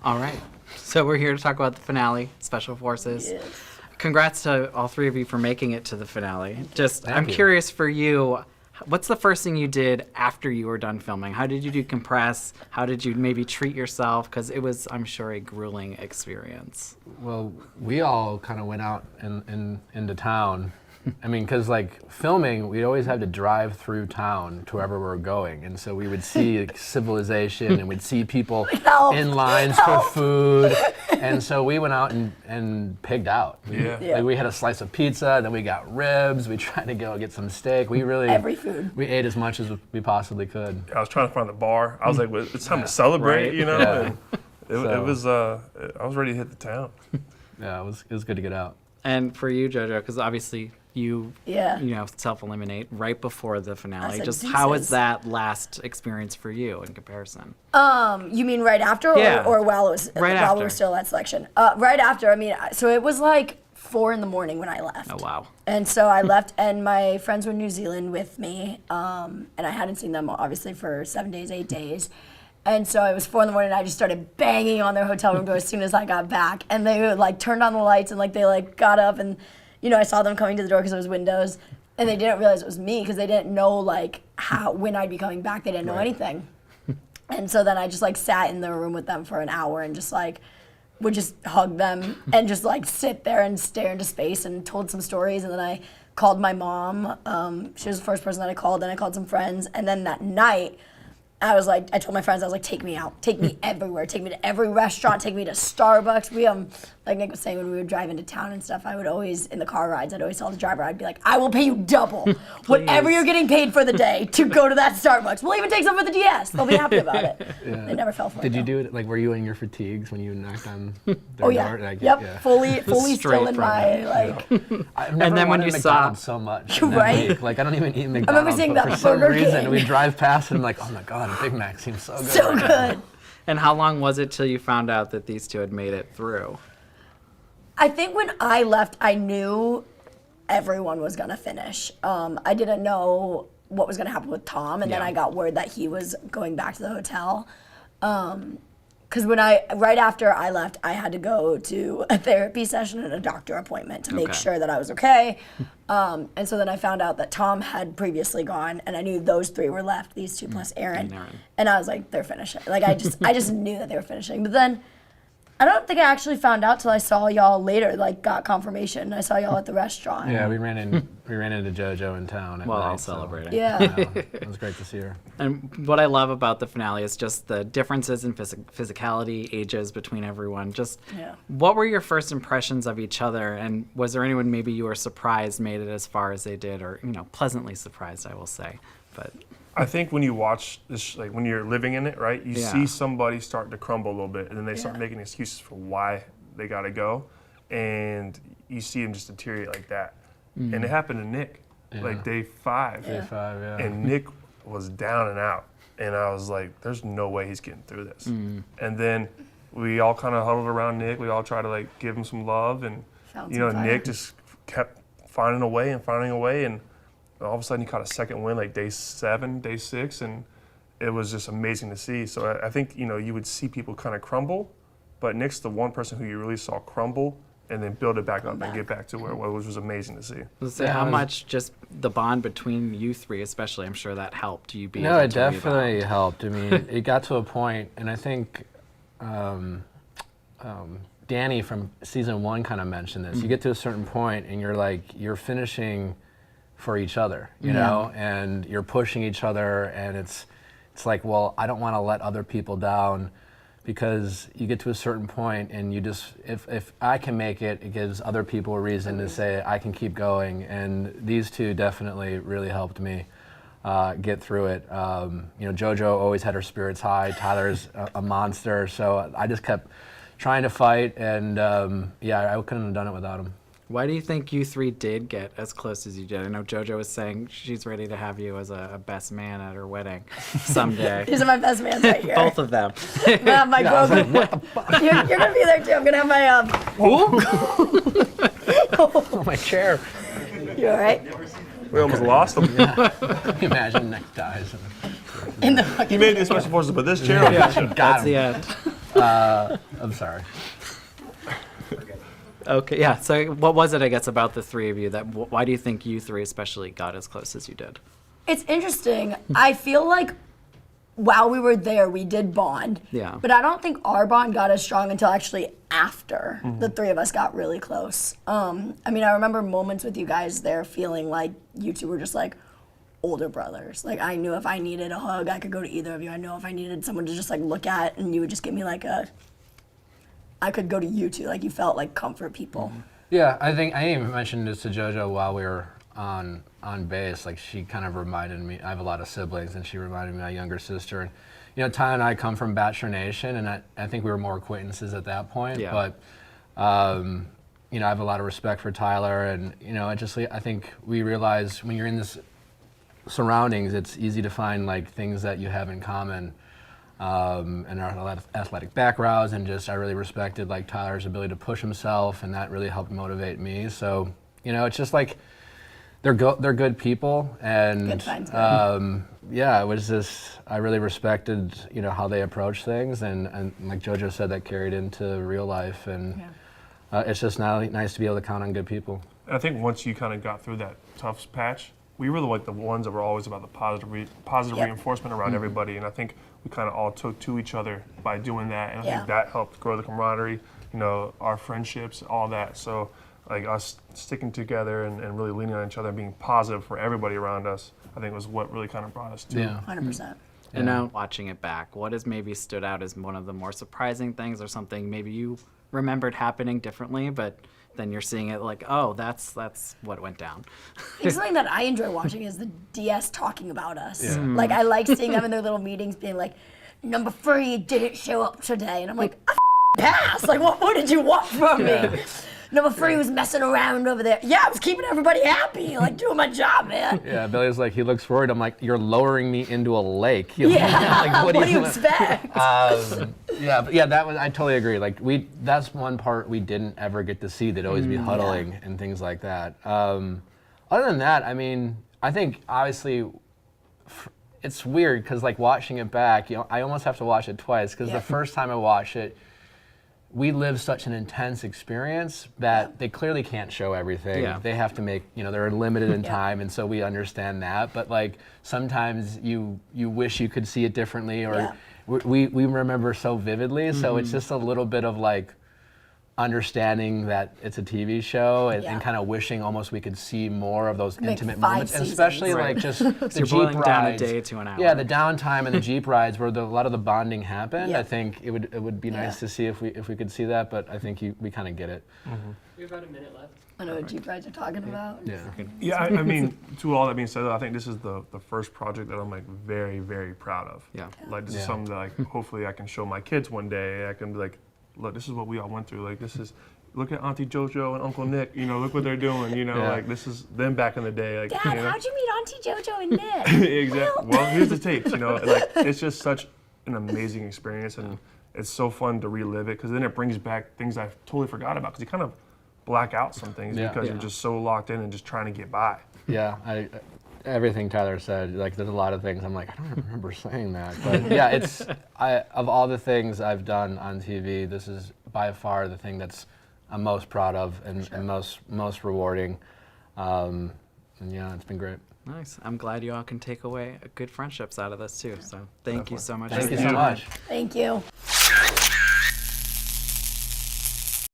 All right. So we're here to talk about the finale, Special Forces. Yes. Congrats to all three of you for making it to the finale. I'm you. curious for you, what's the first thing you did after you were done filming? How did you decompress? How did you maybe treat yourself? Because it was, I'm sure, a grueling experience. Well, we all kind of went out into town. I mean, because like filming, we always had to drive through town to wherever we were going. And so we would see like, civilization and we'd see people in lines for food. And so we went out and pigged out. Like, we had a slice of pizza, then we got ribs. We tried to go get some steak. We really, every food. We ate as much as we possibly could. I was trying to find the bar. I was like, well, it's time to celebrate, Right. you know? Yeah. And it was, I was ready to hit the town. Yeah, it was good to get out. And for you, JoJo, because obviously you self-eliminate right before the finale. said Just how was deuces. that last experience for you in comparison? You mean right after, Yeah. or while it was Right while we after. were still at selection? Right after. I mean, so it was like 4 a.m. when I left. Oh, wow. And so I left, and my friends were in New Zealand with me, and I hadn't seen them obviously for 7 days, 8 days. And so it was 4 a.m. and I just started banging on their hotel room door as soon as I got back. And they like turned on the lights and like they like got up and, you know, I saw them coming to the door because there was windows. And they didn't realize it was me because they didn't know like when I'd be coming back. They didn't know anything. And so then I just like sat in the room with them for an hour and just like would just hug them and just like sit there and stare into space and told some stories. And then I called my mom. She was the first person that I called. Then I called some friends. And then that night, I was like, I told my friends, I was like, take me out, take me everywhere, take me to every restaurant, take me to Starbucks. We, like Nick was saying, when we would drive into town and stuff, I would always, in the car rides, I'd always tell the driver, I'd be like, I will pay you double, whatever you're getting paid for the day to go to that Starbucks. We'll even take some for the DS. They'll be happy about it. Yeah. They never fell for it. Did you though. do it, like, were you in your fatigues when you knocked on their Oh yeah, door? Like, yep, yeah. fully Straight still in from my, it. like, I've never then when wanted you saw- McDonald's so much in that Right? week. Like, I don't even eat McDonald's, seeing but that for some Burger reason, King. we drive past it and I'm like, oh my God, a Big Mac seems so good. so right now. good. And how long was it till you found out that these two had made it through? I think when I left, I knew everyone was gonna finish. I didn't know what was gonna happen with Tom, and then Yeah. I got word that he was going back to the hotel. Because right after I left, I had to go to a therapy session and a doctor appointment to make Okay. sure that I was okay. And so then I found out that Tom had previously gone, and I knew those 3 were left, these 2 plus Aaron. And Aaron. And I was like, they're finishing. Like I just knew that they were finishing. But then I don't think I actually found out till I saw y'all later, like got confirmation. I saw y'all at the restaurant. Yeah, we ran into JoJo in town at While night, all so, celebrating. Yeah. it was great to see her. And what I love about the finale is just the differences in physicality, ages between everyone. Just Yeah. what were your first impressions of each other? And was there anyone maybe you were surprised made it as far as they did, or pleasantly surprised, I will say. But I think when you watch this, like when you're living in it, right, you Yeah. see somebody start to crumble a little bit, and then they start Yeah. making excuses for why they got to go, and you see them just deteriorate like that. And it happened to Nick, like day 5. Day 5, yeah. And Nick was down and out, and I was like, there's no way he's getting through this. And then we all kind of huddled around Nick. We all tried to like give him some love, and Found you know, some fire. Nick just kept finding a way, and all of a sudden he caught a second win like day 7, day 6, and it was just amazing to see. So I think, you know, you would see people kind of crumble, but Nick's the one person who you really saw crumble and then build it back up and get back to where it was, which was amazing to see. let's say Yeah, how I was- much just the bond between you three, especially, I'm sure that helped you be No, able it to definitely rebound. helped. I mean, it got to a point, and I think Danny from season 1 kind of mentioned this. You get to a certain point, and you're finishing for each other, you know, and you're pushing each other, and it's like, well, I don't want to let other people down, because you get to a certain point, and you just, if I can make it, it gives other people a reason to say I can keep going, and these two definitely really helped me get through it. You know, JoJo always had her spirits high. Tyler's a monster, so I just kept trying to fight, and yeah, I couldn't have done it without him. Why do you think you three did get as close as you did? I know JoJo was saying she's ready to have you as a best man at her wedding someday. These are my best mans right here. Both of them. I'm gonna have my Grogu. You're gonna be there too. I'm gonna have my Oh, my chair. You all right? We almost lost him. Imagine Nick dies. In the He made the special forces, but this chair will get you. Got That's him. the end. I'm sorry. Okay, yeah. So what was it, I guess, about the three of you that, why do you think you three especially got as close as you did? It's interesting. I feel like while we were there, we did bond. Yeah. But I don't think our bond got as strong until actually after the three of us got really close. I mean, I remember moments with you guys there feeling like you two were just like older brothers. Like I knew if I needed a hug, I could go to either of you. I know if I needed someone to just like look at, and you would just give me like I could go to you two. Like you felt like comfort people. Yeah, I think I even mentioned this to JoJo while we were on base. Like she kind of reminded me. I have a lot of siblings, and she reminded me of my younger sister. And you know, Ty and I come from Bachelor Nation, and I think we were more acquaintances at that point. Yeah. But you know, I have a lot of respect for Tyler, and you know, I think we realize when you're in this surroundings, it's easy to find like things that you have in common. And our athletic backgrounds, and just I really respected like Tyler's ability to push himself, and that really helped motivate me. So you know, it's just like they're good people, and Good friends, yeah, it was just I really respected how they approach things, and like JoJo said, that carried into real life, and it's just now nice to be able to count on good people. And I think once you kind of got through that tough patch, we were like the ones that were always about the positive Yep. reinforcement around everybody, and I think we kind of all took to each other by doing that, and I Yeah. think that helped grow the camaraderie, our friendships, all that. So like us sticking together and really leaning on each other and being positive for everybody around us, I think was what really kind of brought us to. Yeah. 100%. And now watching it back, what has maybe stood out as one of the more surprising things, or something maybe you remembered happening differently, but then you're seeing it like, oh, that's what went down. I think something that I enjoy watching is the DS talking about us. Yeah. Like I like seeing them in their little meetings being like, number 3 didn't show up today. And I'm like, I passed. Like what more did you want from me? Number 3 was messing around over there. Yeah, I was keeping everybody happy, like doing my job, man. Yeah, Billy was like, he looks worried. I'm like, you're lowering me into a lake. Yeah, Like, what do you expect? Yeah, that was. I totally agree. Like that's one part we didn't ever get to see. They'd always be huddling and things like that. Other than that, I mean, I think obviously it's weird because like watching it back, I almost have to watch it twice because Yeah. the first time I watched it, we lived such an intense experience that they clearly can't show everything. Yeah. They have to make, they're limited in time, and so we understand that. But like sometimes you wish you could see it differently, or Yeah. we remember so vividly. So it's just a little bit of like understanding that it's a TV show, and, Yeah. kind of wishing almost we could see more of those Make intimate 5 moments, and especially seasons. like just the You're Jeep boiling down a rides. day to an hour. Yeah, the downtime and the Jeep rides where a lot of the bonding happened. Yeah. I think it would be nice to see if we could see that, but I think we kind of get it. We have about a minute left. I know what Jeep rides are talking about. Yeah. Yeah, I mean, to all that being said, I think this is the first project that I'm like very, very proud of. Yeah. Like this is Yeah. something that like hopefully I can show my kids one day. I can be like, look, this is what we all went through. Like look at Auntie JoJo and Uncle Nick. Look what they're doing. Yeah. Like this is them back in the day. Like, Dad, how'd you meet Auntie JoJo and Nick? Exactly. Well, here's the tapes. Like it's just such an amazing experience, and it's so fun to relive it because then it brings back things I totally forgot about. Because you kind of black out some things Yeah. because Yeah. you're just so locked in and just trying to get by. Yeah, everything Tyler said, like there's a lot of things I'm like, I don't remember saying that. But yeah, of all the things I've done on TV, this is by far the thing that's I'm most proud of and most rewarding. And yeah, it's been great. Nice. I'm glad you all can take away good friendships out of this too. So thank you so much. Thank you for so your time. much. Thank you.